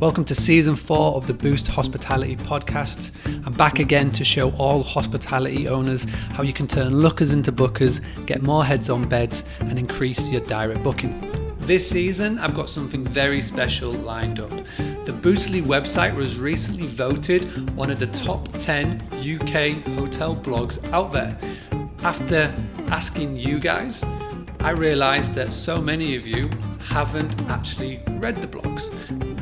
Welcome to season 4 of the Boost Hospitality podcast. I'm back again to show all hospitality owners how you can turn lookers into bookers, get more heads on beds, and increase your direct booking. This season, I've got something very special lined up. The Boostly website was recently voted one of the top 10 UK hotel blogs out there. After asking you guys, I realised that so many of you haven't actually read the blogs.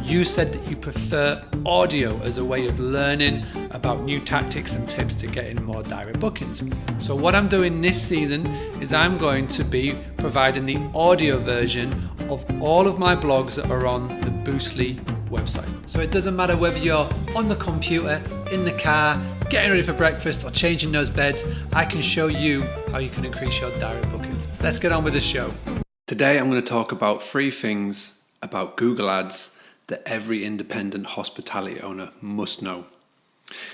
You said that you prefer audio as a way of learning about new tactics and tips to getting more direct bookings. So what I'm doing this season is I'm going to be providing the audio version of all of my blogs that are on the Boostly website. So it doesn't matter whether you're on the computer, in the car, getting ready for breakfast or changing those beds, I can show you how you can increase your direct booking. Let's get on with the show. Today I'm going to talk about 3 things about Google Ads that every independent hospitality owner must know.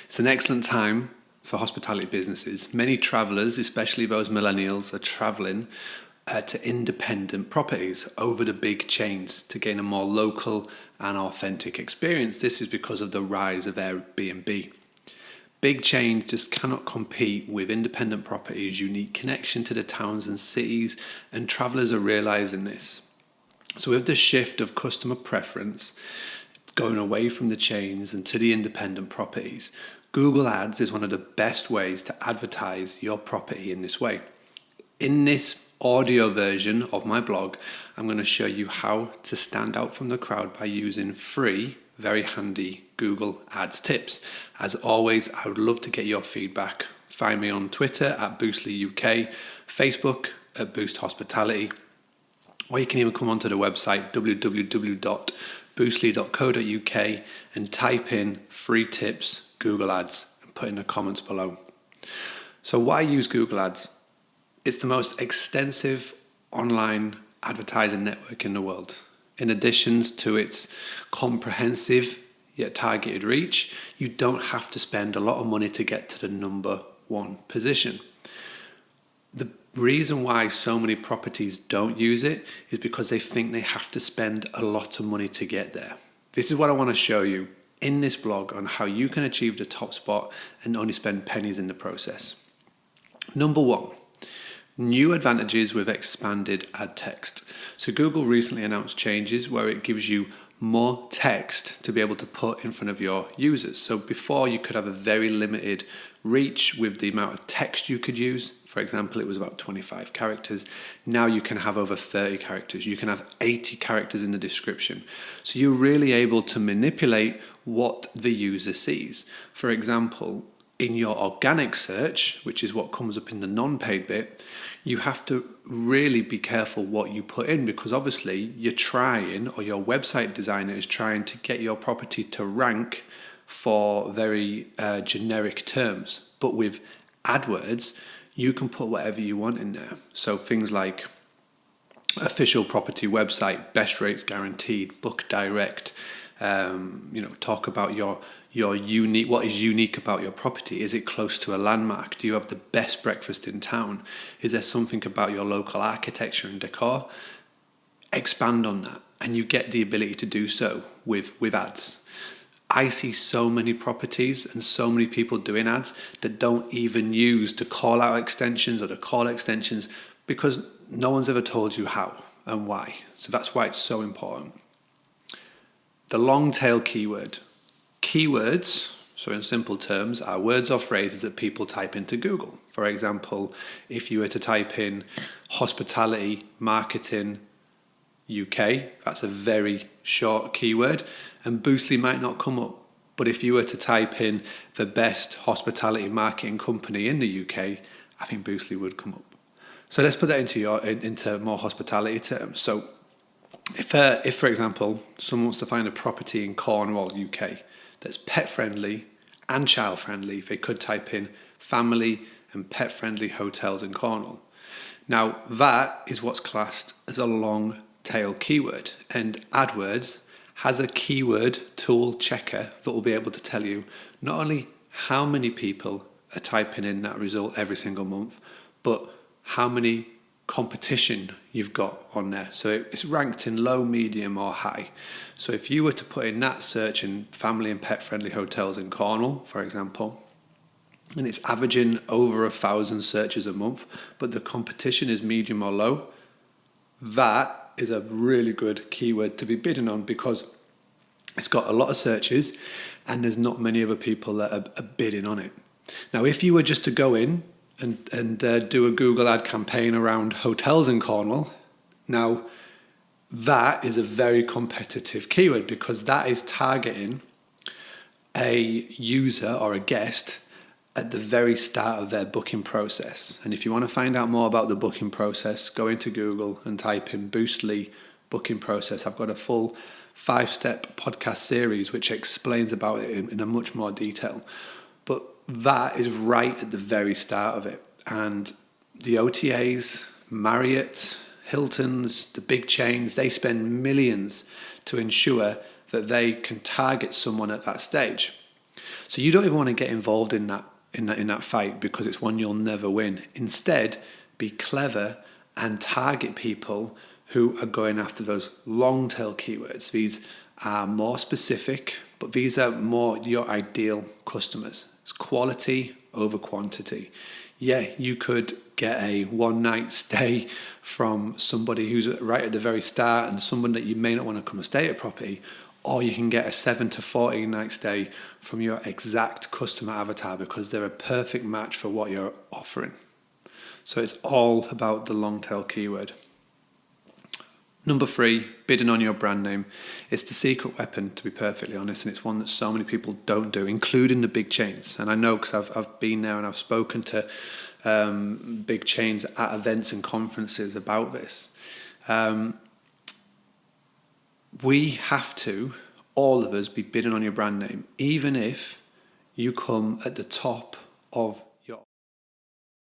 It's an excellent time for hospitality businesses. Many travelers, especially those millennials, are traveling to independent properties over the big chains to gain a more local and authentic experience. This is because of the rise of Airbnb. Big chains just cannot compete with independent properties' unique connection to the towns and cities, and travelers are realizing this. So with the shift of customer preference going away from the chains and to the independent properties, Google Ads is one of the best ways to advertise your property in this way. In this audio version of my blog, I'm going to show you how to stand out from the crowd by using 3 very handy Google Ads tips. As always, I would love to get your feedback. Find me on Twitter at Boostly UK, Facebook at Boost Hospitality, or you can even come onto the website www.boostly.co.uk and type in 3 tips Google Ads and put in the comments below. So why use Google Ads? It's the most extensive online advertising network in the world. In addition to its comprehensive yet targeted reach, you don't have to spend a lot of money to get to the number 1 position. The reason why so many properties don't use it is because they think they have to spend a lot of money to get there. This is what I want to show you in this blog on how you can achieve the top spot and only spend pennies in the process. Number 1, new advantages with expanded ad text. So Google recently announced changes where it gives you more text to be able to put in front of your users. So before you could have a very limited reach with the amount of text you could use. For example, it was about 25 characters. Now you can have over 30 characters. You can have 80 characters in the description. So you're really able to manipulate what the user sees. For example, in your organic search, which is what comes up in the non-paid bit, you have to really be careful what you put in, because obviously you're trying, or your website designer is trying to get your property to rank for very generic terms. But with AdWords, you can put whatever you want in there. So things like official property website, best rates guaranteed, book direct, talk about your unique, what is unique about your property. Is it close to a landmark? Do you have the best breakfast in town? Is there something about your local architecture and decor? Expand on that, and you get the ability to do so with ads. I see so many properties and so many people doing ads that don't even use the call out extensions or the call extensions because no one's ever told you how and why. So that's why it's so important. The long tail keyword. Keywords, so in simple terms, are words or phrases that people type into Google. For example, if you were to type in hospitality marketing UK, that's a very short keyword, and Boostly might not come up. But if you were to type in the best hospitality marketing company in the UK, I think Boostly would come up. So let's put that into more hospitality terms. So if for example, someone wants to find a property in Cornwall, UK, that's pet friendly and child friendly, they could type in family and pet friendly hotels in Cornwall. Now that is what's classed as a long tail keyword, and AdWords has a keyword tool checker that will be able to tell you not only how many people are typing in that result every single month, but how many competition you've got on there. So it's ranked in low, medium or high. So if you were to put in that search in family and pet friendly hotels in Cornwall, for example, and it's averaging over 1,000 searches a month, but the competition is medium or low, that is a really good keyword to be bidding on because it's got a lot of searches and there's not many other people that are bidding on it. Now, if you were just to go in and do a Google ad campaign around hotels in Cornwall, now that is a very competitive keyword because that is targeting a user or a guest at the very start of their booking process. And if you want to find out more about the booking process, go into Google and type in Boostly booking process. I've got a full 5-step podcast series which explains about it in a much more detail. But that is right at the very start of it. And the OTAs, Marriott, Hilton's, the big chains, they spend millions to ensure that they can target someone at that stage. So you don't even want to get involved in that fight because it's one you'll never win. Instead, be clever and target people who are going after those long tail keywords. These are more specific, but these are more your ideal customers. It's quality over quantity. Yeah, you could get a one-night stay from somebody who's right at the very start and someone that you may not want to come and stay at property, or you can get a 7 to 14 night stay from your exact customer avatar because they're a perfect match for what you're offering. So it's all about the long tail keyword. Number 3, bidding on your brand name. It's the secret weapon, to be perfectly honest, and it's one that so many people don't do, including the big chains. And I know because I've been there and I've spoken to big chains at events and conferences about this. We have to, all of us, be bidding on your brand name, even if you come at the top of